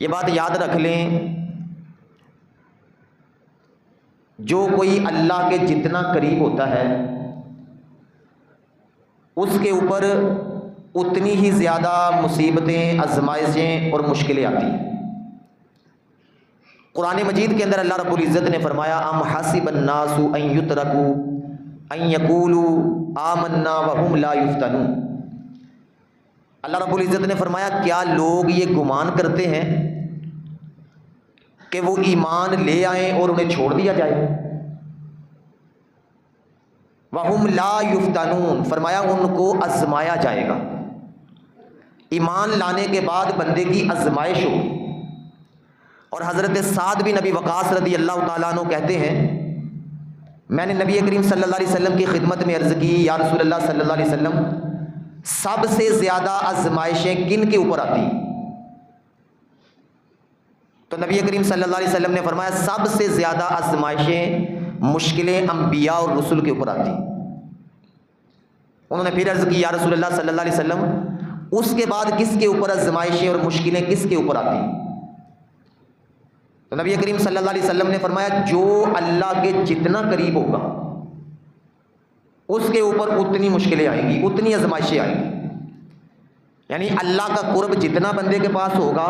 یہ بات یاد رکھ لیں، جو کوئی اللہ کے جتنا قریب ہوتا ہے اس کے اوپر اتنی ہی زیادہ مصیبتیں، آزمائشیں اور مشکلیں آتی ہیں۔ قرآن مجید کے اندر اللہ رب العزت نے فرمایا ام حسب الناس ان یترکوا ان یقولوا آمنا وهم لا یفتنون۔ اللہ رب العزت نے فرمایا کیا لوگ یہ گمان کرتے ہیں کہ وہ ایمان لے آئیں اور انہیں چھوڑ دیا جائے؟ وَهُمْ لَا يُفْتَنُونَ، فرمایا ان کو آزمایا جائے گا۔ ایمان لانے کے بعد بندے کی آزمائش ہوگی۔ اور حضرت سعد بن ابی وقاص رضی اللہ تعالیٰ عنہ کہتے ہیں میں نے نبی کریم صلی اللہ علیہ وسلم کی خدمت میں عرض کی یا رسول اللہ صلی اللہ علیہ وسلم سب سے زیادہ آزمائشیں کن کے اوپر آتی ہیں؟ تو نبی کریم صلی اللہ علیہ وسلم نے فرمایا سب سے زیادہ آزمائشیں، مشکلیں انبیاء اور رسول کے اوپر آتی ہیں۔ انہوں نے پھر عرض کی یا رسول اللہ صلی اللہ علیہ وسلم اس کے بعد کس کے اوپر آزمائشیں اور مشکلیں کس کے اوپر آتی ہیں؟ تو نبی کریم صلی اللہ علیہ وسلم نے فرمایا جو اللہ کے جتنا قریب ہوگا اس کے اوپر اتنی مشکلیں آئیں گی، اتنی آزمائشیں آئیں گی۔ یعنی اللہ کا قرب جتنا بندے کے پاس ہوگا،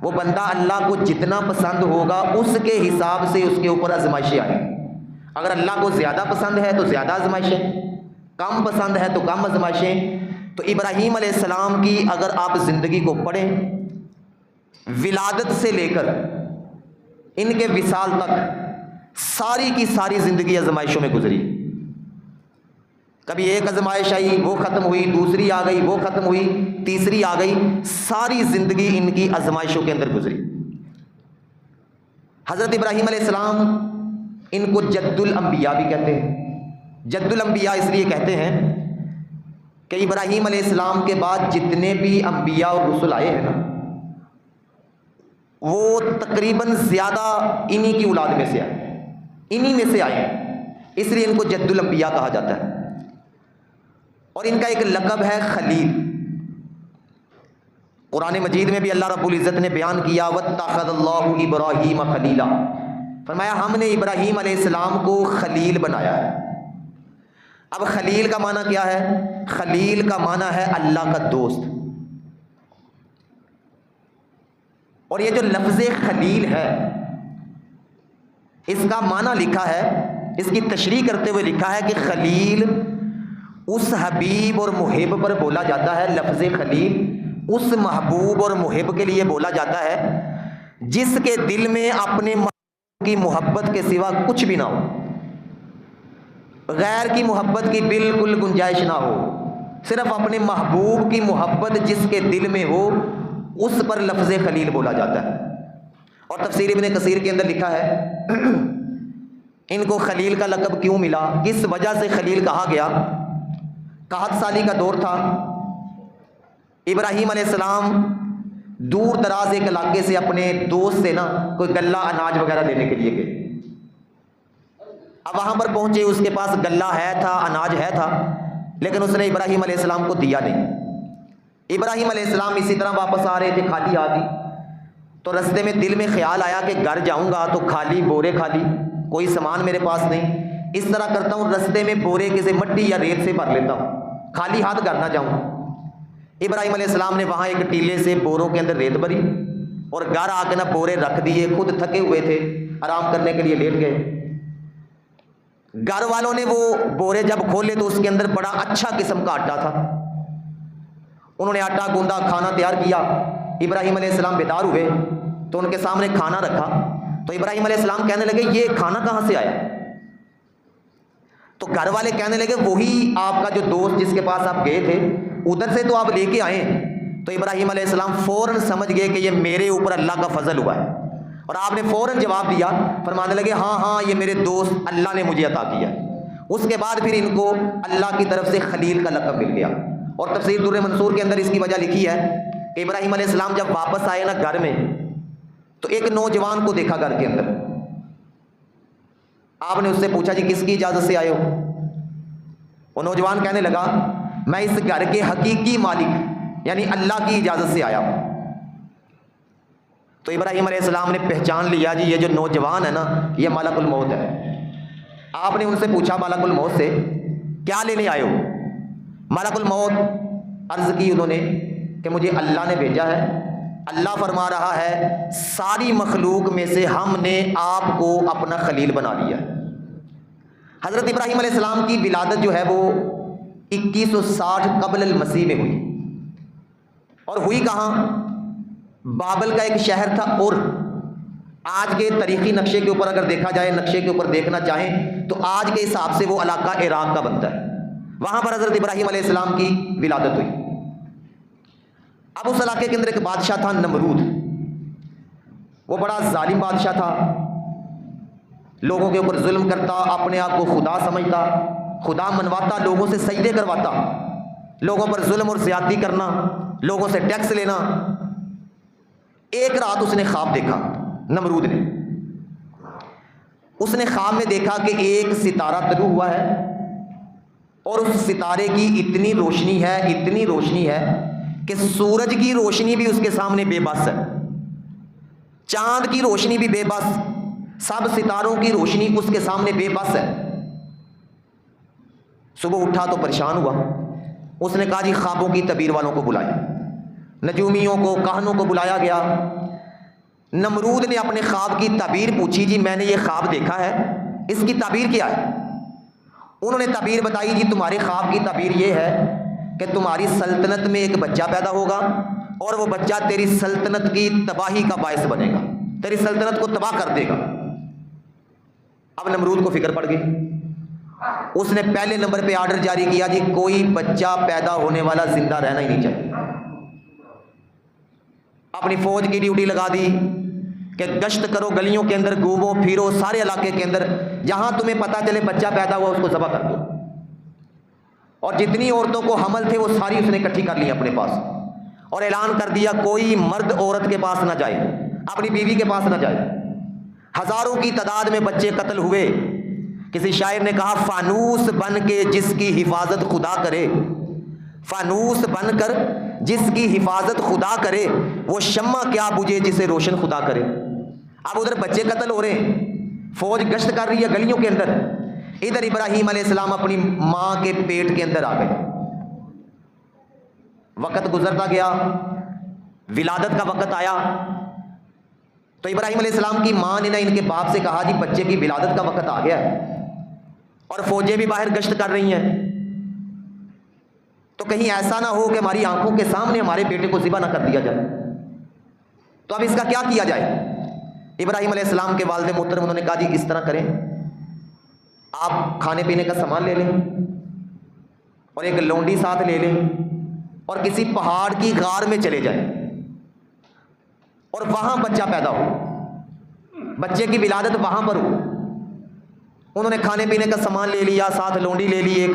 وہ بندہ اللہ کو جتنا پسند ہوگا اس کے حساب سے اس کے اوپر آزمائشیں آئیں گی۔ اگر اللہ کو زیادہ پسند ہے تو زیادہ آزمائشیں، کم پسند ہے تو کم آزمائشیں۔ تو ابراہیم علیہ السلام کی اگر آپ زندگی کو پڑھیں، ولادت سے لے کر ان کے وصال تک ساری کی ساری زندگی آزمائشوں میں گزری۔ کبھی ایک آزمائش آئی وہ ختم ہوئی، دوسری آ گئی وہ ختم ہوئی، تیسری آ گئی، ساری زندگی ان کی آزمائشوں کے اندر گزری۔ حضرت ابراہیم علیہ السلام ان کو جد الانبیاء بھی کہتے ہیں۔ جد الانبیاء اس لیے کہتے ہیں کہ ابراہیم علیہ السلام کے بعد جتنے بھی انبیاء اور رسل آئے ہیں نا، وہ تقریباً زیادہ انہی کی اولاد میں سے آئے، انہی میں سے آئے ہیں، اس لیے ان کو جد الانبیاء کہا جاتا ہے۔ اور ان کا ایک لقب ہے خلیل۔ قرآن مجید میں بھی اللہ رب العزت نے بیان کیا وَاتَّخَذَ اللَّهُ إِبْرَاهِيمَ خَلِيلًا، فرمایا ہم نے ابراہیم علیہ السلام کو خلیل بنایا ہے۔ اب خلیل کا معنی کیا ہے؟ خلیل کا معنی ہے اللہ کا دوست۔ اور یہ جو لفظ خلیل ہے اس کا معنی لکھا ہے، اس کی تشریح کرتے ہوئے لکھا ہے کہ خلیل اس حبیب اور محب پر بولا جاتا ہے۔ لفظ خلیل اس محبوب اور محب کے لیے بولا جاتا ہے جس کے دل میں اپنے محبوب کی محبت کے سوا کچھ بھی نہ ہو، غیر کی محبت کی بالکل گنجائش نہ ہو، صرف اپنے محبوب کی محبت جس کے دل میں ہو اس پر لفظ خلیل بولا جاتا ہے۔ اور تفسیر ابن کثیر کے اندر لکھا ہے ان کو خلیل کا لقب کیوں ملا، کس وجہ سے خلیل کہا گیا۔ قحط سالی کا دور تھا، ابراہیم علیہ السلام دور دراز ایک علاقے سے اپنے دوست سے نا کوئی غلہ اناج وغیرہ لینے کے لیے گئے۔ اب وہاں پر پہنچے، اس کے پاس غلہ ہے تھا، اناج ہے تھا، لیکن اس نے ابراہیم علیہ السلام کو دیا نہیں۔ ابراہیم علیہ السلام اسی طرح واپس آ رہے تھے خالی ہاتھی، تو رستے میں دل میں خیال آیا کہ گھر جاؤں گا تو خالی بورے خالی، کوئی سامان میرے پاس نہیں، اس طرح کرتا ہوں رستے میں بورے کسی مٹی یا ریت سے بھر لیتا ہوں، خالی ہاتھ گھر نہ جاؤں۔ ابراہیم علیہ السلام نے وہاں ایک ٹیلے سے بوروں کے اندر ریت بھری اور گھر آ کے نا بورے رکھ دیے، خود تھکے ہوئے تھے، آرام کرنے کے لیے لیٹ گئے۔ گھر والوں نے وہ بورے جب کھولے تو اس کے اندر بڑا اچھا قسم کا آٹا تھا۔ انہوں نے آٹا گوندا، کھانا تیار کیا۔ ابراہیم علیہ السلام بیدار ہوئے تو ان کے سامنے کھانا رکھا، تو ابراہیم علیہ السلام کہنے لگے یہ کھانا کہاں سے آیا؟ تو گھر والے کہنے لگے وہی آپ کا جو دوست جس کے پاس آپ گئے تھے ادھر سے تو آپ لے کے آئے۔ تو ابراہیم علیہ السلام فوراً سمجھ گئے کہ یہ میرے اوپر اللہ کا فضل ہوا ہے، اور آپ نے فوراً جواب دیا، فرمانے لگے ہاں ہاں یہ میرے دوست اللہ نے مجھے عطا کیا۔ اس کے بعد پھر ان کو اللہ کی طرف سے خلیل کا لقب مل گیا۔ اور تفسیر در منصور کے اندر اس کی وجہ لکھی ہے کہ ابراہیم علیہ السلام جب واپس آئے نا گھر میں، تو ایک نوجوان کو دیکھا گھر کے اندر۔ آپ نے اس سے پوچھا جی کس کی اجازت سے آئے ہو؟ وہ نوجوان کہنے لگا میں اس گھر کے حقیقی مالک یعنی اللہ کی اجازت سے آیا ہوں۔ تو ابراہیم علیہ السلام نے پہچان لیا جی یہ جو نوجوان ہے نا یہ ملک الموت ہے۔ آپ نے ان سے پوچھا ملک الموت سے کیا لینے آئے ہو؟ ملک الموت عرض کی انہوں نے کہ مجھے اللہ نے بھیجا ہے، اللہ فرما رہا ہے ساری مخلوق میں سے ہم نے آپ کو اپنا خلیل بنا لیا ہے۔ حضرت ابراہیم علیہ السلام کی ولادت جو ہے وہ 2160 قبل المسیح میں ہوئی، اور ہوئی کہاں؟ بابل کا ایک شہر تھا اور آج کے تاریخی نقشے کے اوپر اگر دیکھا جائے، نقشے کے اوپر دیکھنا چاہیں تو آج کے حساب سے وہ علاقہ عراق کا بنتا ہے، وہاں پر حضرت ابراہیم علیہ السلام کی ولادت ہوئی۔ اب اس علاقے کے اندر ایک بادشاہ تھا نمرود، وہ بڑا ظالم بادشاہ تھا، لوگوں کے اوپر ظلم کرتا، اپنے آپ کو خدا سمجھتا، خدا منواتا، لوگوں سے سجدے کرواتا، لوگوں پر ظلم اور زیادتی کرنا، لوگوں سے ٹیکس لینا۔ ایک رات اس نے خواب دیکھا، نمرود نے، اس نے خواب میں دیکھا کہ ایک ستارہ طلوع ہوا ہے اور اس ستارے کی اتنی روشنی ہے کہ سورج کی روشنی بھی اس کے سامنے بے بس ہے، چاند کی روشنی بھی بے بس، سب ستاروں کی روشنی اس کے سامنے بے بس ہے۔ صبح اٹھا تو پریشان ہوا، اس نے کہا جی خوابوں کی تعبیر والوں کو بلائیں، نجومیوں کو، کاہنوں کو بلایا گیا۔ نمرود نے اپنے خواب کی تعبیر پوچھی، جی میں نے یہ خواب دیکھا ہے، اس کی تعبیر کیا ہے؟ انہوں نے تعبیر بتائی، جی تمہارے خواب کی تعبیر یہ ہے کہ تمہاری سلطنت میں ایک بچہ پیدا ہوگا اور وہ بچہ تیری سلطنت کی تباہی کا باعث بنے گا، تیری سلطنت کو تباہ کر دے گا۔ اب نمرود کو فکر پڑ گئی، اس نے پہلے نمبر پہ آرڈر جاری کیا، جی کوئی بچہ پیدا ہونے والا زندہ رہنا ہی نہیں چاہیے۔ اپنی فوج کی ڈیوٹی لگا دی کہ گشت کرو، گلیوں کے اندر گھومو پھرو، سارے علاقے کے اندر جہاں تمہیں پتہ چلے بچہ پیدا ہوا اس کو ذبح کر دو۔ اور جتنی عورتوں کو حمل تھے وہ ساری اس نے اکٹھی کر لی اپنے پاس، اور اعلان کر دیا کوئی مرد عورت کے پاس نہ جائے، اپنی بیوی کے پاس نہ جائے۔ ہزاروں کی تعداد میں بچے قتل ہوئے۔ کسی شاعر نے کہا فانوس بن کے جس کی حفاظت خدا کرے، فانوس بن کر جس کی حفاظت خدا کرے، وہ شمع کیا بجھے جسے روشن خدا کرے۔ اب ادھر بچے قتل ہو رہے ہیں، فوج گشت کر رہی ہے گلیوں کے اندر، ادھر ابراہیم علیہ السلام اپنی ماں کے پیٹ کے اندر آ گئے۔ وقت گزرتا گیا، ولادت کا وقت آیا تو ابراہیم علیہ السلام کی ماں نے نہ ان کے باپ سے کہا جی بچے کی ولادت کا وقت آ گیا ہے اور فوجیں بھی باہر گشت کر رہی ہیں، تو کہیں ایسا نہ ہو کہ ہماری آنکھوں کے سامنے ہمارے بیٹے کو ذبح نہ کر دیا جائے، تو اب اس کا کیا کیا جائے؟ ابراہیم علیہ السلام کے والد محترم انہوں نے کہا جی اس طرح کریں، آپ کھانے پینے کا سامان لے لیں اور ایک لونڈی ساتھ لے لیں اور کسی پہاڑ کی غار میں چلے جائیں اور وہاں بچہ پیدا ہو، بچے کی ولادت وہاں پر ہو۔ انہوں نے کھانے پینے کا سامان لے لیا، ساتھ لونڈی لے لی ایک،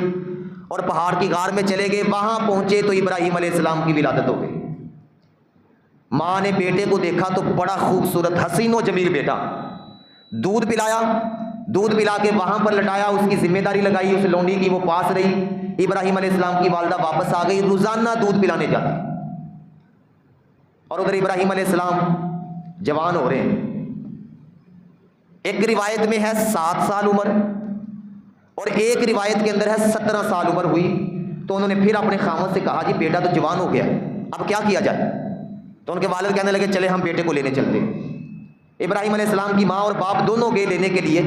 اور پہاڑ کی غار میں چلے گئے۔ وہاں پہنچے تو ابراہیم علیہ السلام کی ولادت ہو گئی۔ ماں نے بیٹے کو دیکھا تو بڑا خوبصورت حسین و جمیل بیٹا، دودھ پلایا، دودھ پلا کے وہاں پر لٹایا، اس کی ذمہ داری لگائی اس لونڈی کی، وہ پاس رہی۔ ابراہیم علیہ السلام کی والدہ واپس آ گئی، روزانہ دودھ پلانے جاتی، اور ادھر ابراہیم علیہ السلام جوان ہو رہے ہیں۔ ایک روایت میں ہے 7 سال عمر اور ایک روایت کے اندر ہے 17 سال عمر ہوئی۔ تو انہوں نے پھر اپنے خاوند سے کہا جی بیٹا تو جوان ہو گیا، اب کیا کیا جائے؟ تو ان کے والد کہنے لگے چلے ہم بیٹے کو لینے چلتے ہیں۔ ابراہیم علیہ السلام کی ماں اور باپ دونوں گئے لینے کے لیے،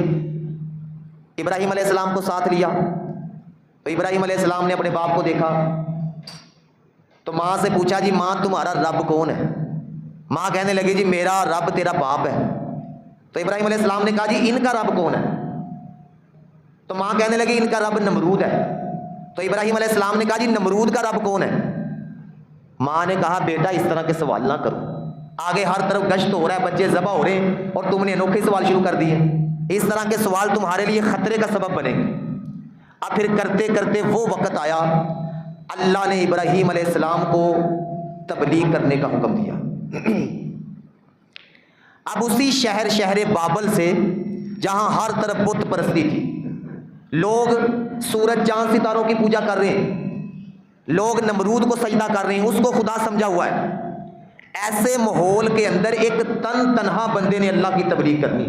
ابراہیم علیہ السلام کو ساتھ لیا۔ تو ابراہیم علیہ السلام نے اپنے باپ کو دیکھا تو ماں سے پوچھا جی ماں تمہارا رب کون ہے؟ ماں کہنے لگی جی میرا رب تیرا باپ ہے۔ تو ابراہیم علیہ السلام نے کہا جی ان کا رب کون ہے؟ تو ماں کہنے لگی ان کا رب نمرود ہے۔ تو ابراہیم علیہ السلام نے کہا جی نمرود کا رب کون ہے؟ ماں نے کہا بیٹا اس طرح کے سوال نہ کرو، آگے ہر طرف گشت ہو رہا ہے، بچے ذبح ہو رہے ہیں اور تم نے انوکھے سوال شروع کر دیے، اس طرح کے سوال تمہارے لیے خطرے کا سبب بنیں گے۔ اب پھر کرتے کرتے وہ وقت آیا، اللہ نے ابراہیم علیہ السلام کو تبلیغ کرنے کا حکم دیا۔ اب اسی شہر بابل سے جہاں ہر طرف بت پرستی تھی، لوگ سورج چاند ستاروں کی پوجا کر رہے ہیں، لوگ نمرود کو سجدہ کر رہے ہیں، اس کو خدا سمجھا ہوا ہے، ایسے ماحول کے اندر ایک تنہا بندے نے اللہ کی تبلیغ کرنی.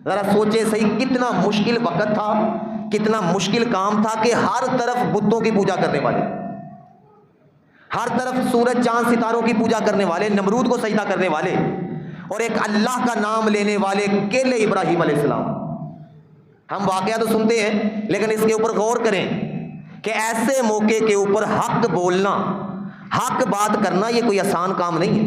ذرا سوچے صحیح کتنا مشکل وقت تھا, کتنا مشکل کام تھا کہ ہر طرف بتوں کی پوجا کرنے والے, ہر طرف سورج چاند ستاروں کی پوجا کرنے والے, نمرود کو سجدہ کرنے والے, اور ایک اللہ کا نام لینے والے کیلے ابراہیم علیہ السلام. ہم واقعہ تو سنتے ہیں لیکن اس کے اوپر غور کریں کہ ایسے موقع کے اوپر حق بولنا, حق بات کرنا یہ کوئی آسان کام نہیں ہے.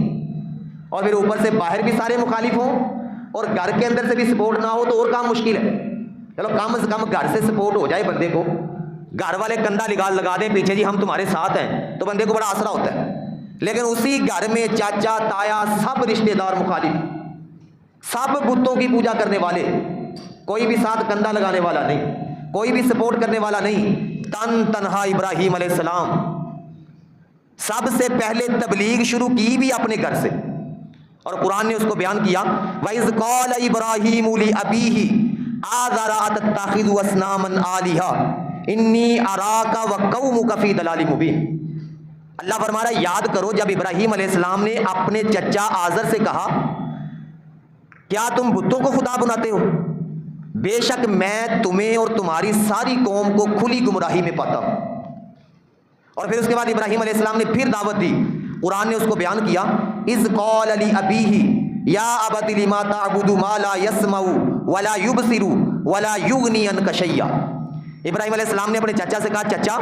اور پھر اوپر سے باہر بھی سارے مخالف ہوں اور گھر کے اندر سے بھی سپورٹ نہ ہو تو اور کام مشکل ہے. چلو کم از کم گھر سے سپورٹ ہو جائے بندے کو, گھر والے کندھا لگا دیں پیچھے جی ہم تمہارے ساتھ ہیں, تو بندے کو بڑا آسرا ہوتا ہے. لیکن اسی گھر میں چاچا تایا سب رشتہ دار مخالف, سب بتوں کی پوجا کرنے والے, کوئی بھی ساتھ کندھا لگانے والا نہیں, کوئی بھی سپورٹ کرنے والا نہیں. تنہا ابراہیم علیہ السلام سب سے پہلے تبلیغ شروع کی بھی اپنے گھر سے, اور قرآن نے اس کو بیان کیا وَإِذْ قَالَ إِبْرَاهِيمُ لِأَبِيهِ آذَرَ أَتَتَّخِذُ أَصْنَامًا آلِهَةً إِنِّي أَرَاكَ وَقَوْمُكَ فِي ضَلَالٍ مُبِينٍ. اللہ فرما رہا ہے یاد کرو جب ابراہیم علیہ السلام نے اپنے چچا آزر سے کہا کیا تم بتوں کو خدا بناتے ہو, بے شک میں تمہیں اور تمہاری ساری قوم کو کھلی گمراہی میں پاتا ہوں. اور پھر اس کے بعد ابراہیم علیہ السلام نے پھر دعوت دی, قرآن نے اس کو بیان کیا اذ قال لأبیہ یا ابت لما تعبد ما لا يسمع ولا يبصر ولا یغنی عنک شیئا. ابراہیم علیہ السلام نے اپنے چچا سے کہا چچا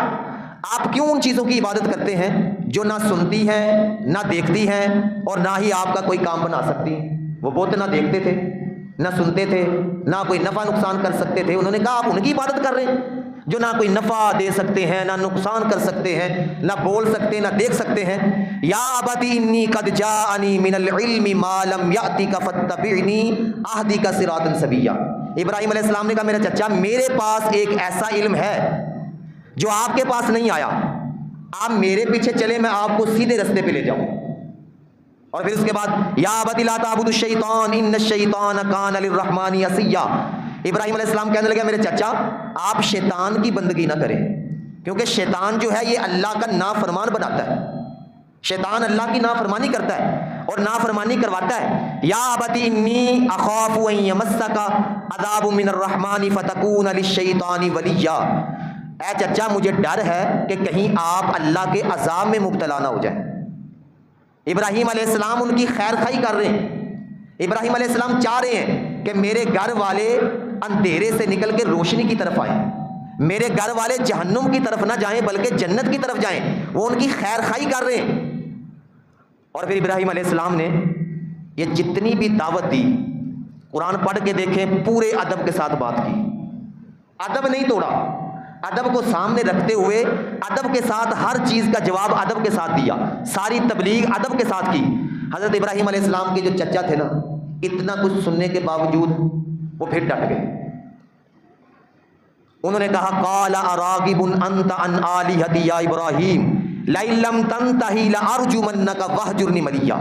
آپ کیوں ان چیزوں کی عبادت کرتے ہیں جو نہ سنتی ہیں نہ دیکھتی ہیں اور نہ ہی آپ کا کوئی کام بنا سکتی ہیں. وہ بہت نہ دیکھتے تھے نہ سنتے تھے نہ کوئی نفع نقصان کر سکتے تھے. انہوں نے کہا آپ ان کی عبادت کر رہے ہیں جو نہ کوئی نفع دے سکتے ہیں نہ نقصان کر سکتے ہیں نہ بول سکتے نہ دیکھ سکتے ہیں. یا ابتی انی قد جاءنی من العلم ما لم یأتک فاتبعنی اہدک صراطا سویا. ابراہیم علیہ السلام نے کہا میرا چچا میرے پاس ایک ایسا علم ہے جو آپ کے پاس نہیں آیا, آپ میرے پیچھے چلے میں آپ کو سیدھے رستے پہ لے جاؤں. اور پھر اس کے بعد یا ابت لا تعبد الشیطان ان الشیطان کان للرحمن عصیا. ابراہیم علیہ السلام کہنے لگا میرے چچا آپ شیطان کی بندگی نہ کریں کیونکہ شیطان جو ہے یہ اللہ کا نافرمان بناتا ہے, شیطان اللہ کی نافرمانی کرتا ہے اور نافرمانی کرواتا ہے. یا ابت انی اخاف ان یمسک عذاب من الرحمن فتکون للشیطان ولیا. اے چچا مجھے ڈر ہے کہ کہیں آپ اللہ کے عذاب میں مبتلا نہ ہو جائیں. ابراہیم علیہ السلام ان کی خیر خواہی کر رہے ہیں. ابراہیم علیہ السلام چاہ رہے ہیں کہ میرے گھر والے اندھیرے سے نکل کے روشنی کی طرف آئیں, میرے گھر والے جہنم کی طرف نہ جائیں بلکہ جنت کی طرف جائیں. وہ ان کی خیر خواہی کر رہے ہیں. اور پھر ابراہیم علیہ السلام نے یہ جتنی بھی دعوت دی قرآن پڑھ کے دیکھیں پورے ادب کے ساتھ بات کی, ادب نہیں توڑا, ادب کو سامنے رکھتے ہوئے ادب کے ساتھ ہر چیز کا جواب ادب کے ساتھ دیا, ساری تبلیغ ادب کے ساتھ کی. حضرت ابراہیم علیہ السلام کے جو چچا تھے نا اتنا کچھ سننے کے باوجود وہ پھر ڈٹ گئے. انہوں نے کہا قال اراغب انت عن آلہتی یا ابراہیم لئن لم تنتہی لارجمنک واہجرنی ملیا.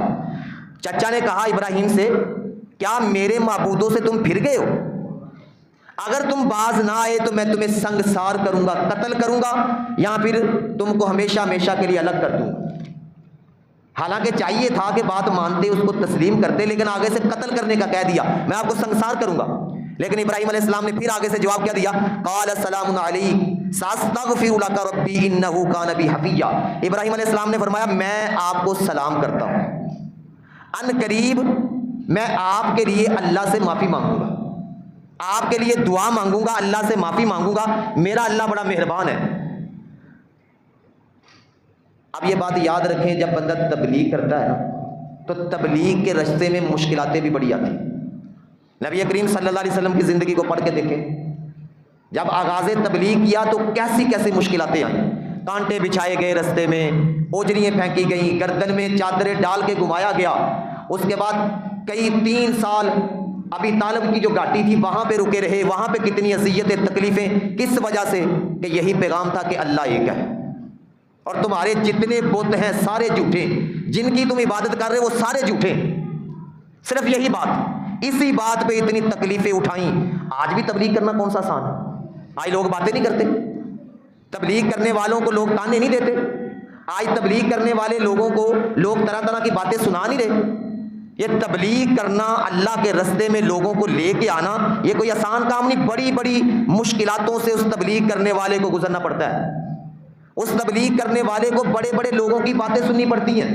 چچا نے کہا ابراہیم سے کیا میرے معبودوں سے تم پھر گئے ہو, اگر تم باز نہ آئے تو میں تمہیں سنگسار کروں گا, قتل کروں گا یا پھر تم کو ہمیشہ ہمیشہ کے لیے الگ کر دوں گا. حالانکہ چاہیے تھا کہ بات مانتے اس کو تسلیم کرتے لیکن آگے سے قتل کرنے کا کہہ دیا میں آپ کو سنگسار کروں گا. لیکن ابراہیم علیہ السلام نے پھر آگے سے جواب کیا دیا قال السلام علیک ساستغفر لک ربی انہ کان بی حفیا. ابراہیم علیہ السلام نے فرمایا میں آپ کو سلام کرتا ہوں, ان قریب میں آپ کے لیے اللہ سے معافی مانگوں گا, آپ کے لیے دعا مانگوں گا, اللہ سے معافی مانگوں گا, میرا اللہ بڑا مہربان ہے. اب یہ بات یاد رکھیں جب بندہ تبلیغ کرتا ہے نا تو تبلیغ کے رستے میں مشکلاتیں بھی بڑی آتی ہیں. نبی کریم صلی اللہ علیہ وسلم کی زندگی کو پڑھ کے دیکھیں, جب آغاز تبلیغ کیا تو کیسی کیسی مشکلاتیں آئیں. کانٹے بچھائے گئے رستے میں, اوجریاں پھینکی گئیں, گردن میں چادریں ڈال کے گھمایا گیا. اس کے بعد کئی 3 سال ابی طالب کی جو گھاٹی تھی وہاں پہ رکے رہے. وہاں پہ کتنی اذیتیں تکلیفیں کس وجہ سے کہ یہی پیغام تھا کہ اللہ ایک ہے اور تمہارے جتنے بت ہیں سارے جھوٹے, جن کی تم عبادت کر رہے وہ سارے جھوٹے. صرف یہی بات, اسی بات پہ اتنی تکلیفیں اٹھائیں. آج بھی تبلیغ کرنا کون سا آسان ہے؟ آج لوگ باتیں نہیں کرتے, تبلیغ کرنے والوں کو لوگ تانے نہیں دیتے. آج تبلیغ کرنے والے لوگوں کو لوگ طرح طرح کی باتیں سنا نہیں رہے. یہ تبلیغ کرنا، اللہ کے رستے میں لوگوں کو لے کے آنا، یہ کوئی آسان کام نہیں. بڑی بڑی مشکلاتوں سے اس تبلیغ کرنے والے کو گزرنا پڑتا ہے. اس تبلیغ کرنے والے کو بڑے بڑے لوگوں کی باتیں سننی پڑتی ہیں.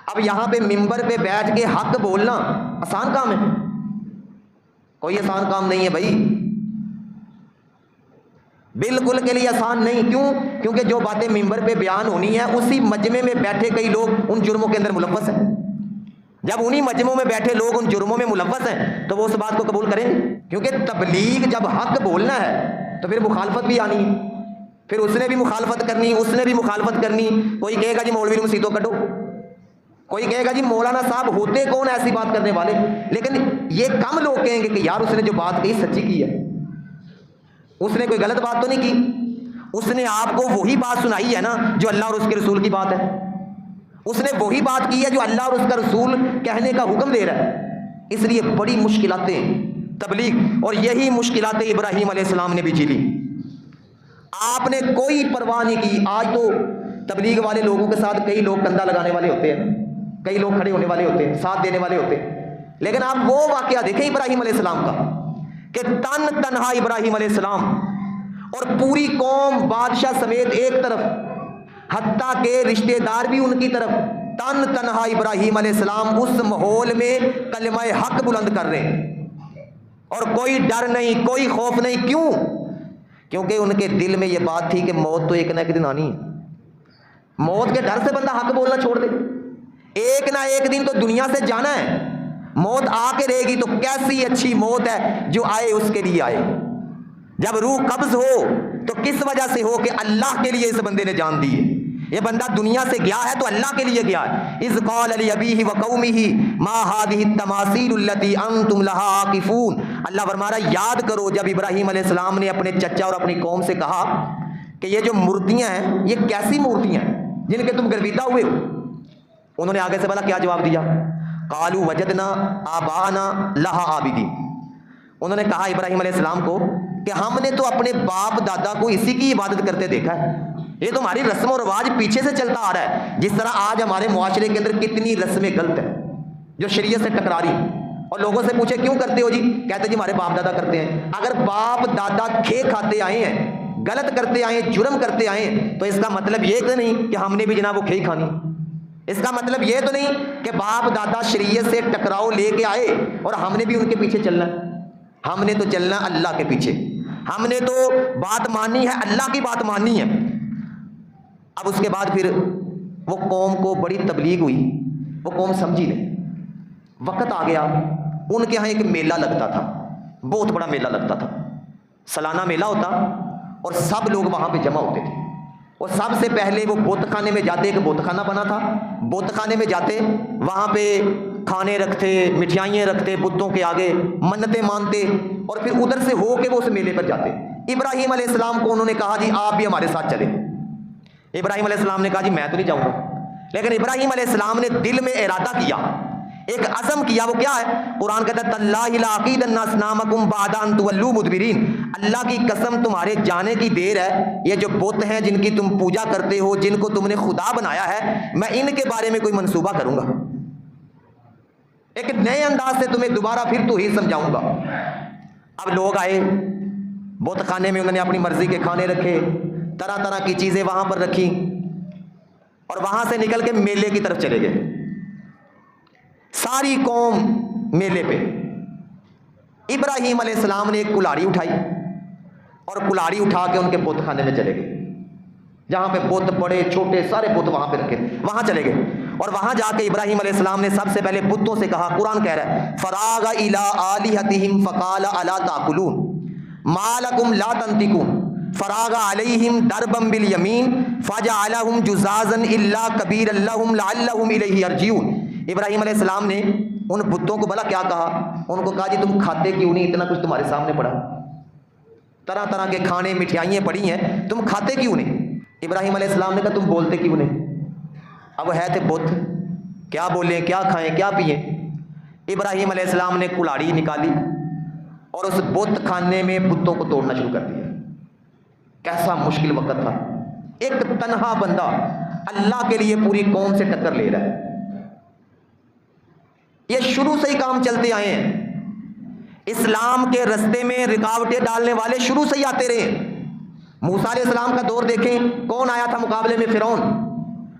اب یہاں پہ ممبر پہ بیٹھ کے حق بولنا آسان کام ہے؟ کوئی آسان کام نہیں ہے بھائی، بالکل کے لیے آسان نہیں. کیوں؟ کیونکہ جو باتیں ممبر پہ بیان ہونی ہیں اسی مجمع میں بیٹھے کئی لوگ ان جرموں کے اندر ملوث ہیں. جب انہی مجمعوں میں بیٹھے لوگ ان جرموں میں ملوث ہیں تو وہ اس بات کو قبول کریں گے؟ کیونکہ تبلیغ جب حق بولنا ہے تو پھر مخالفت بھی آنی ہے، پھر اس نے بھی مخالفت کرنی، اس نے بھی مخالفت کرنی. کوئی کہے گا جی مولوی مسیتوں کٹو، کوئی کہے گا جی مولانا صاحب ہوتے کون ایسی بات کرنے والے. لیکن یہ کم لوگ کہیں گے کہ یار اس نے جو بات کہی سچی کی ہے، اس نے کوئی غلط بات تو نہیں کی، اس نے آپ کو وہی بات سنائی ہے نا جو اللہ اور اس کے رسول کی بات ہے. اس نے وہی بات کی ہے جو اللہ اور اس کا رسول کہنے کا حکم دے رہا ہے. اس لیے بڑی مشکلاتیں تبلیغ، اور یہی مشکلاتیں ابراہیم علیہ السلام نے بھی جھیلی. آپ نے کوئی پرواہ نہیں کی. آج تو تبلیغ والے لوگوں کے ساتھ کئی لوگ کندھا لگانے والے ہوتے ہیں، کئی لوگ کھڑے ہونے والے ہوتے ہیں، ساتھ دینے والے ہوتے ہیں. لیکن آپ وہ واقعہ دیکھیں ابراہیم علیہ السلام کا کہ تنہا ابراہیم علیہ السلام اور پوری قوم بادشاہ سمیت ایک طرف، حتیٰ کہ رشتہ دار بھی ان کی طرف، تنہا ابراہیم علیہ السلام اس ماحول میں کلمہ حق بلند کر رہے ہیں، اور کوئی ڈر نہیں، کوئی خوف نہیں. کیوں؟ کیونکہ ان کے دل میں یہ بات تھی کہ موت تو ایک نہ ایک دن آنی ہے. موت کے ڈر سے بندہ حق بولنا چھوڑ دے. ایک نہ ایک دن تو دنیا سے جانا ہے. موت آ کے رہے گی تو کیسی اچھی موت ہے جو آئے اس کے لیے آئے. جب روح قبض ہو تو کس وجہ سے ہو کہ اللہ کے لیے اس بندے نے جان دی ہے. یہ بندہ دنیا سے گیا ہے تو اللہ کے لیے گیا ہے. اذ قال لأبیہ وقومہ ما هذه التماثیل التي انتم لها عاکفون. اللہ فرما رہا ہے یاد کرو جب ابراہیم علیہ السلام نے اپنے چچا اور اپنی قوم سے کہا کہ یہ جو مورتیاں ہیں یہ کیسی مورتیاں ہیں جن کے تم گرویدہ ہوئے ہو. انہوں نے آگے سے بولا کیا جواب دیا؟ قالوا وجدنا آباءنا لها عابدین. انہوں نے کہا ابراہیم علیہ السلام کو کہ ہم نے تو اپنے باپ دادا کو اسی کی عبادت کرتے دیکھا ہے. یہ تو ہماری رسم و رواج پیچھے سے چلتا آ رہا ہے. جس طرح آج ہمارے معاشرے کے اندر کتنی رسمیں غلط ہیں جو شریعت سے ٹکرا رہی ہیں. اور لوگوں سے پوچھے کیوں کرتے ہو جی، کہتے جی ہمارے باپ دادا کرتے ہیں. اگر باپ دادا کھے کھاتے آئے ہیں، غلط کرتے آئے ہیں، جرم کرتے آئے ہیں، تو اس کا مطلب یہ تو نہیں کہ ہم نے بھی جناب وہ کھے کھانی. اس کا مطلب یہ تو نہیں کہ باپ دادا شریعت سے ٹکراؤ لے کے آئے اور ہم نے بھی ان کے پیچھے چلنا. ہم نے تو چلنا اللہ کے پیچھے. ہم نے تو بات ماننی ہے، اللہ کی بات ماننی ہے. اب اس کے بعد پھر وہ قوم کو بڑی تبلیغ ہوئی، وہ قوم سمجھی نہیں. وقت آ گیا، ان کے ہاں ایک میلہ لگتا تھا، بہت بڑا میلہ لگتا تھا، سالانہ میلہ ہوتا، اور سب لوگ وہاں پہ جمع ہوتے تھے. اور سب سے پہلے وہ بت خانے میں جاتے، ایک بت خانہ بنا تھا، بت خانے میں جاتے، وہاں پہ کھانے رکھتے، مٹھائیاں رکھتے بتوں کے آگے، منتیں مانتے، اور پھر ادھر سے ہو کے وہ اس میلے پر جاتے. ابراہیم علیہ السلام کو انہوں نے کہا جی آپ بھی ہمارے ساتھ چلیں. ابراہیم علیہ السلام نے کہا جی میں تو نہیں جاؤں گا. لیکن ابراہیم علیہ السلام نے دل میں ارادہ کیا، ایک عزم کیا. وہ کیا ہے؟ قرآن کہتا ہے تاللہ لاعقیدن اصنامکم بعد ان تولوا مدبرین. اللہ کی قسم تمہارے جانے کی دیر ہے، یہ جو بت ہیں جن کی تم پوجا کرتے ہو، جن کو تم نے خدا بنایا ہے، میں ان کے بارے میں کوئی منصوبہ کروں گا، ایک نئے انداز سے تمہیں دوبارہ پھر تو ہی سمجھاؤں گا. اب لوگ آئے بت خانے میں، انہوں نے اپنی مرضی کے کھانے رکھے، طرح طرح کی چیزیں وہاں پر رکھی، اور وہاں سے نکل کے میلے کی طرف چلے گئے. ساری قوم میلے پہ. ابراہیم علیہ السلام نے ایک کلاڑی اٹھائی اور کلاڑی اٹھا کے ان کے بت خانے میں چلے گئے، جہاں پہ بت بڑے چھوٹے سارے بت وہاں پہ رکھے، وہاں چلے گئے. اور وہاں جا کے ابراہیم علیہ السلام نے سب سے پہلے بتوں سے کہا، قرآن کہہ رہا ہے فراغ الی آلہتہم فقال الا تاکلون ما لکم لا تنطقون فراغ علیہم ضربا بالیمین فجعلہم جزازا الا کبیرا لہم لعلہم الیہ یرجعون. ابراہیم علیہ السلام نے ان بتوں کو بلا کیا کہا؟ ان کو کہا جی تم کھاتے کیوں نہیں؟ اتنا کچھ تمہارے سامنے پڑا، طرح طرح کے کھانے مٹھائیاں پڑی ہیں، تم کھاتے کیوں نہیں؟ ابراہیم علیہ السلام نے کہا تم بولتے کیوں نہیں؟ اب ہے تھے بت، کیا بولیں، کیا کھائیں، کیا پئیں. ابراہیم علیہ السلام نے کلاڑی نکالی اور اس بت خانے میں بتوں کو توڑنا شروع کر دیا. کیسا مشکل وقت تھا. ایک تنہا بندہ اللہ کے لیے پوری قوم سے ٹکر لے رہا ہے. یہ شروع سے ہی کام چلتے آئے ہیں. اسلام کے رستے میں رکاوٹیں ڈالنے والے شروع سے ہی آتے رہے. موسیٰ علیہ السلام کا دور دیکھیں, کون آیا تھا مقابلے میں؟ فرعون.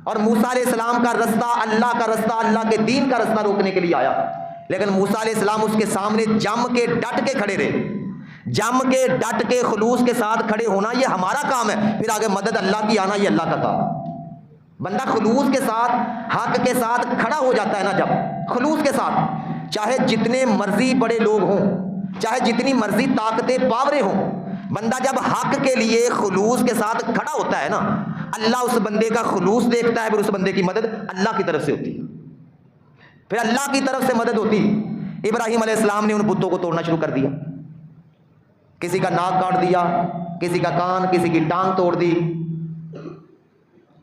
اور موسیٰ علیہ السلام کا رستہ اللہ کا رستہ, اللہ کے دین کا رستہ روکنے کے لیے آیا, لیکن موسیٰ علیہ السلام اس کے سامنے جم کے ڈٹ کے کھڑے رہے. جم کے ڈٹ کے خلوص کے ساتھ کھڑے ہونا یہ ہمارا کام ہے, پھر آگے مدد اللہ کی آنا یہ اللہ کا کام. بندہ خلوص کے ساتھ حق کے ساتھ کھڑا ہو جاتا ہے نا, جب خلوص کے ساتھ, چاہے جتنے مرضی بڑے لوگ ہوں, چاہے جتنی مرضی طاقتیں پاوریں ہوں, بندہ جب حق کے لیے خلوص کے ساتھ کھڑا ہوتا ہے نا, اللہ اس بندے کا خلوص دیکھتا ہے, پھر اس بندے کی مدد اللہ کی طرف سے ہوتی ہے, پھر اللہ کی طرف سے مدد ہوتی. ابراہیم علیہ السلام نے ان بتوں کو توڑنا شروع کر دیا. کسی کا ناک کاٹ دیا, کسی کا کان, کسی کی ٹانگ توڑ دی.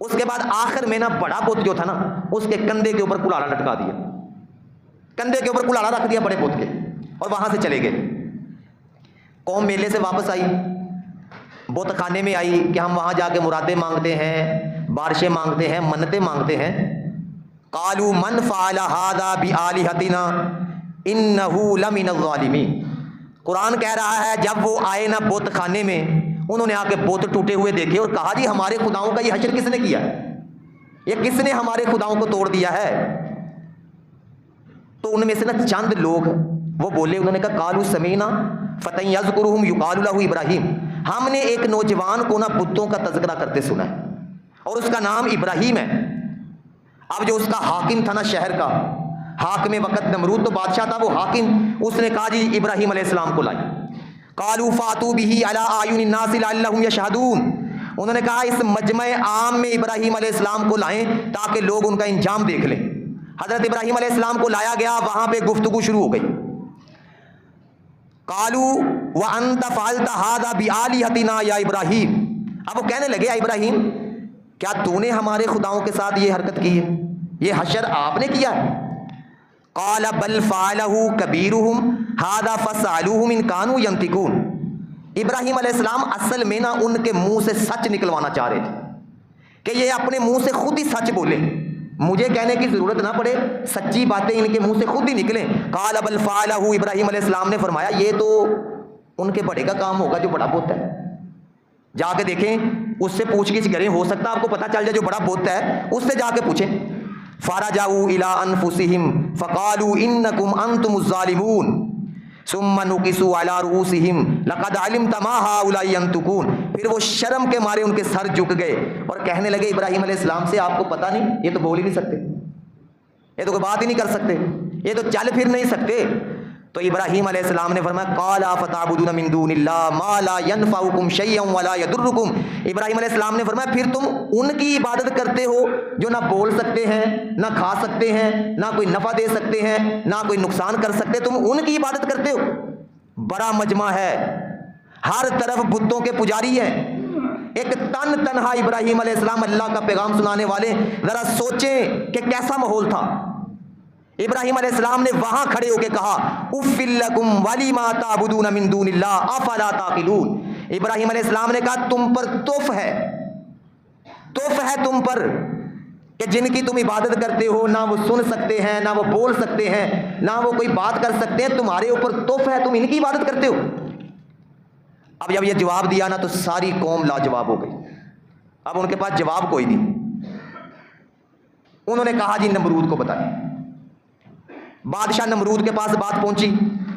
اس کے بعد آخر میں نا بڑا بت جو تھا نا, اس کے کندھے کے اوپر کلاڑا لٹکا دیا, کندھے کے اوپر کلاڑا رکھ دیا بڑے بت کے, اور وہاں سے چلے گئے. قوم میلے سے واپس آئی, بت خانے میں آئی کہ ہم وہاں جا کے مرادیں مانگتے ہیں, بارشیں مانگتے ہیں, منتیں مانگتے ہیں. قالوا من فعل هذا بآلهتنا انه لمن الظالمین. قرآن کہہ رہا ہے جب وہ آئے نا بت خانے میں, انہوں نے آ کے بت ٹوٹے ہوئے دیکھے اور کہا جی ہمارے خداؤں کا یہ حشر کس نے کیا, یہ کس نے ہمارے خداؤں کو توڑ دیا ہے. تو ان میں سے نا چند لوگ وہ بولے, انہوں نے کہا قالوا سمینا فتى یذکرهم یقال له ابراہیم, ہم نے ایک نوجوان کو نا بتوں کا تذکرہ کرتے سنا ہے اور اس کا نام ابراہیم ہے. اب جو اس کا حاکم تھا نا شہر کا, حاکم وقت نمرود تو بادشاہ تھا, وہ حاکم, اس نے کہا جی ابراہیم علیہ السلام کو لائیں. قالوا فاتوا به على اعین الناس لعلهم يشهدون. انہوں نے کہا اس مجمع عام میں ابراہیم علیہ السلام کو لائیں تاکہ لوگ ان کا انجام دیکھ لیں. حضرت ابراہیم علیہ السلام کو لایا گیا, وہاں پہ گفتگو شروع ہو گئی. قالوا وانت فعلت هذا بآلهتنا یا ابراہیم. اب وہ کہنے لگے, ابراہیم کیا تو نے ہمارے خداؤں کے ساتھ یہ حرکت کی ہے, یہ حشر آپ نے کیا ہے؟ قال بل فعله كبيرهم هذا فاسألوهم ان كانوا ينطقون. ابراہیم علیہ السلام اصل میں نا ان کے منہ سے سچ نکلوانا چاہ رہے تھے کہ یہ اپنے منہ سے خود ہی سچ بولے, مجھے کہنے کی ضرورت نہ پڑے, سچی باتیں ان کے منہ سے خود ہی نکلیں. قال بل فعله, ابراہیم علیہ السلام نے فرمایا یہ تو ان کے بڑے کا کام ہوگا جو بڑا بت ہے, جا کے دیکھیں, اس سے پوچھ گچھ کریں, ہو سکتا ہے آپ کو پتہ چل جائے جو بڑا بت ہے, اس سے جا کے پوچھیں. فرجعوا الى انفسهم فقالوا انکم انتم الظالمون ثم نكسوا على رؤوسهم لقد علمت ما هؤلاء ينطقون. پھر وہ شرم کے مارے ان کے سر جھک گئے اور کہنے لگے ابراہیم علیہ السلام سے آپ کو پتہ نہیں, یہ تو بول ہی نہیں سکتے, یہ تو کوئی بات ہی نہیں کر سکتے, یہ تو چل پھر نہیں سکتے. تو ابراہیم علیہ السلام نے فرمایا قال فتعبدون من دون اللہ ما لا ينفعكم شيئا ولا يضركم. ابراہیم علیہ السلام نے فرمایا پھر تم ان کی عبادت کرتے ہو جو نہ بول سکتے ہیں, نہ کھا سکتے ہیں, نہ کوئی نفع دے سکتے ہیں, نہ کوئی نقصان کر سکتے, تم ان کی عبادت کرتے ہو. بڑا مجمع ہے, ہر طرف بتوں کے پجاری ہیں, ایک تنہا ابراہیم علیہ السلام اللہ کا پیغام سنانے والے. ذرا سوچیں کہ کیسا ماحول تھا. ابراہیم علیہ السلام نے وہاں کھڑے ہو کے کہا اف لکم ولما تعبدون من دون اللہ افلا تعقلون. ابراہیم علیہ السلام نے کہا تم پر توف ہے, توف ہے تم پر کہ جن کی تم عبادت کرتے ہو نہ وہ سن سکتے ہیں, نہ وہ بول سکتے ہیں, نہ وہ کوئی بات کر سکتے ہیں, تمہارے اوپر توف ہے, تم ان کی عبادت کرتے ہو. اب جب یہ جواب دیا نا تو ساری قوم لاجواب ہو گئی, اب ان کے پاس جواب کوئی نہیں. انہوں نے کہا جی نمرود کو بتائیں. بادشاہ نمرود کے پاس بات پہنچی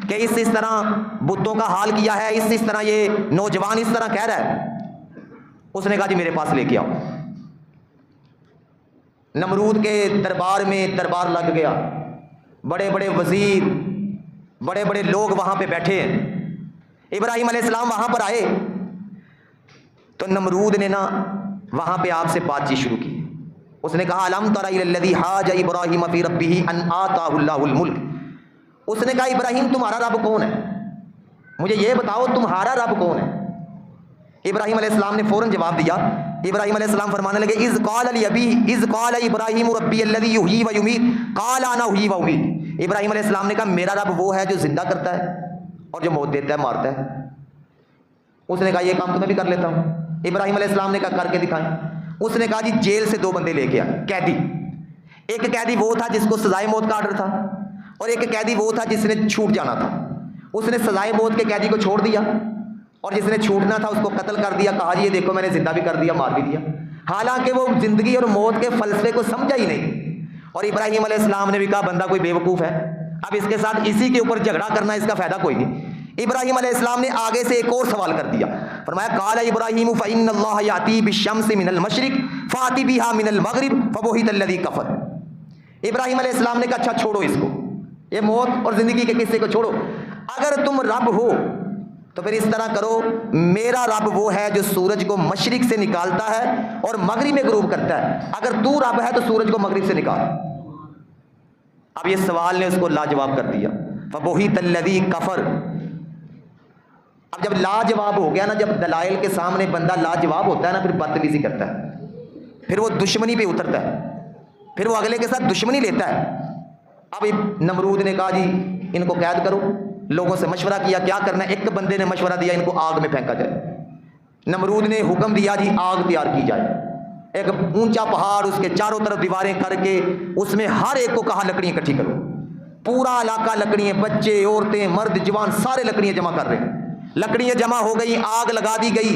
کہ اس طرح بتوں کا حال کیا ہے, اس طرح یہ نوجوان اس طرح کہہ رہا ہے. اس نے کہا جی میرے پاس لے کے آؤ. نمرود کے دربار میں دربار لگ گیا, بڑے بڑے وزیر, بڑے بڑے لوگ وہاں پہ بیٹھے ہیں. ابراہیم علیہ السلام وہاں پر آئے تو نمرود نے نا وہاں پہ آپ سے بات چیت شروع کی. اس نے کہا الم تر الی الذی حاج ابراہیم فی ربہ ان آتاہ اللہ الملک. اس نے کہا ابراہیم تمہارا رب کون ہے, مجھے یہ بتاؤ تمہارا رب کون ہے. ابراہیم علیہ السلام نے فوراً جواب دیا. ابراہیم علیہ السلام فرمانے لگے اذ قال لابیہ اذ قال ابراہیم ربی الذی یحیی و یمیت قال انا احیی و امیت. ابراہیم علیہ السلام نے کہا میرا رب وہ ہے جو زندہ کرتا ہے اور جو موت دیتا ہے, مارتا ہے. اس نے کہا یہ کام تو میں بھی کر لیتا ہوں. ابراہیم علیہ السلام نے کہا کر کے دکھائیں. اس نے کہا جی جیل سے 2 بندے لے کے آئے قیدی. ایک قیدی وہ تھا جس کو سزائے موت کا آرڈر تھا, اور ایک قیدی وہ تھا جس نے چھوٹ جانا تھا. اس نے سزائے موت کے قیدی کو چھوڑ دیا, اور جس نے چھوٹنا تھا اس کو قتل کر دیا. کہا جی یہ دیکھو میں نے زندہ بھی کر دیا, مار بھی دیا. حالانکہ وہ زندگی اور موت کے فلسفے کو سمجھا ہی نہیں. اور ابراہیم علیہ السلام نے بھی کہا بندہ کوئی بیوقوف ہے, اب اس کے ساتھ اسی کے اوپر جھگڑا کرنا اس کا فائدہ کوئی نہیں. ابراہیم علیہ السلام نے آگے سے ایک اور سوال کر دیا. فرمایا قال ابراہیم فإن اللہ یأتی بالشمس من المشرق فأتی بها من المغرب فبہت الذی کفر. ابراہیم علیہ السلام نے کہا اچھا چھوڑو اس کو, یہ موت اور زندگی کے قصے کو چھوڑو. اگر تم رب ہو تو پھر اس طرح کرو, میرا رب وہ ہے جو سورج کو مشرق سے نکالتا ہے اور مغرب میں غروب کرتا ہے. اگر تو رب ہے تو سورج کو مغرب سے نکال. اب یہ سوال نے اس کو لاجواب کر دیا. فبہت الذی کفر. اب جب لاجواب ہو گیا نا, جب دلائل کے سامنے بندہ لاجواب ہوتا ہے نا, پھر بدتمیزی کرتا ہے, پھر وہ دشمنی پہ اترتا ہے, پھر وہ اگلے کے ساتھ دشمنی لیتا ہے. اب نمرود نے کہا جی ان کو قید کرو. لوگوں سے مشورہ کیا کیا کرنا ہے. ایک بندے نے مشورہ دیا ان کو آگ میں پھینکا جائے. نمرود نے حکم دیا جی آگ تیار کی جائے. ایک اونچا پہاڑ, اس کے چاروں طرف دیواریں کر کے اس میں ہر ایک کو کہا لکڑیاں اکٹھی کرو. پورا علاقہ لکڑیاں, بچے عورتیں مرد جوان سارے لکڑیاں جمع کر رہے ہیں. لکڑیاں جمع ہو گئی, آگ لگا دی گئی.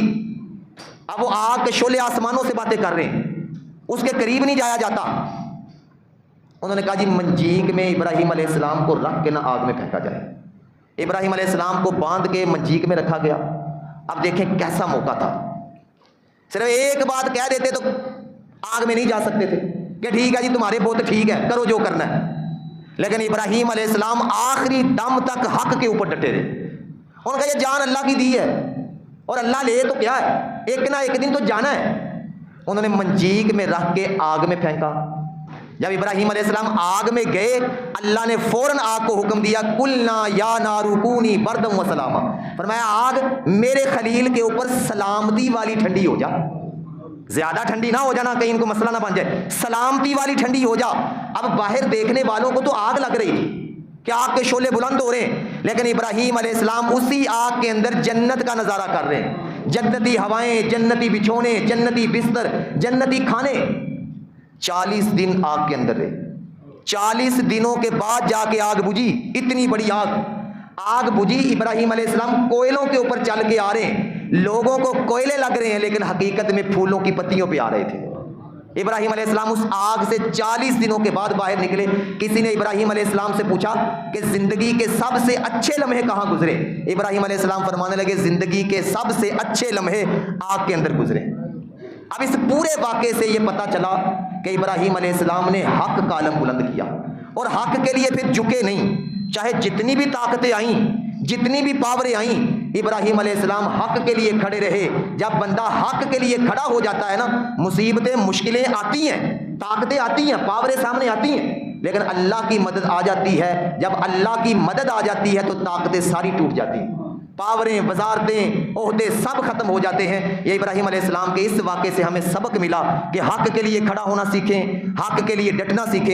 اب وہ آگ کے شعلے آسمانوں سے باتیں کر رہے ہیں, اس کے قریب نہیں جایا جاتا. انہوں نے کہا جی منجیک میں ابراہیم علیہ السلام کو رکھ کے نہ آگ میں پھینکا جائے. ابراہیم علیہ السلام کو باندھ کے منجیک میں رکھا گیا. اب دیکھیں کیسا موقع تھا. صرف ایک بات کہہ دیتے تو آگ میں نہیں جا سکتے تھے کہ ٹھیک ہے جی تمہارے بہت ٹھیک ہے, کرو جو کرنا ہے. لیکن ابراہیم علیہ السلام آخری دم تک حق کے اوپر ڈٹے رہے. انہوں نے کہا یہ جان اللہ کی دی ہے, اور اللہ لے تو کیا ہے, ایک نہ ایک دن تو جانا ہے. انہوں نے منجیک میں رکھ کے آگ میں پھینکا. جب ابراہیم علیہ السلام آگ میں گئے, اللہ نے فوراً آگ کو حکم دیا قلنا یا نار کونی بردم و سلاما. فرمایا آگ میرے خلیل کے اوپر سلامتی والی ٹھنڈی ہو جا. زیادہ ٹھنڈی نہ ہو جانا کہیں ان کو مسئلہ نہ بن جائے, سلامتی والی ٹھنڈی ہو جا. اب باہر دیکھنے والوں کو تو آگ لگ رہی تھی کہ آگ کے شعلے بلند ہو رہے ہیں, لیکن ابراہیم علیہ السلام اسی آگ کے اندر جنت کا نظارہ کر رہے ہیں. جنتی ہوائیں, جنتی بچھونے, جنتی بستر, جنتی کھانے. 40 دن آگ کے اندر رہے. 40 دنوں کے بعد جا کے آگ بجھی. اتنی بڑی آگ بجھی. ابراہیم علیہ السلام کوئلوں کے اوپر چل کے آ رہے ہیں. لوگوں کو کوئلے لگ رہے ہیں, لیکن حقیقت میں پھولوں کی پتیوں پہ آ رہے تھے. ابراہیم علیہ السلام اس آگ سے 40 دنوں کے بعد باہر نکلے. کسی نے ابراہیم علیہ السلام سے پوچھا کہ زندگی کے سب سے اچھے لمحے کہاں گزرے. ابراہیم علیہ السلام فرمانے لگے زندگی کے سب سے اچھے لمحے آگ کے اندر گزرے. اب اس پورے واقعے سے یہ پتا چلا کہ ابراہیم علیہ السلام نے حق کا علم بلند کیا, اور حق کے لیے پھر جھکے نہیں. چاہے جتنی بھی طاقتیں آئیں, جتنی بھی پاوریں آئیں, ابراہیم علیہ السلام حق کے لیے کھڑے رہے. جب بندہ حق کے لیے کھڑا ہو جاتا ہے نا, مصیبتیں مشکلیں آتی ہیں, طاقتیں آتی ہیں, پاوریں سامنے آتی ہیں, لیکن اللہ کی مدد آ جاتی ہے. جب اللہ کی مدد آ جاتی ہے تو طاقتیں ساری ٹوٹ جاتی ہیں, پاوریں, وزارتیں, عہدے سب ختم ہو جاتے ہیں. یہ ابراہیم علیہ السلام کے اس واقعے سے ہمیں سبق ملا کہ حق کے لیے کھڑا ہونا سیکھیں, حق کے لیے ڈٹنا سیکھیں.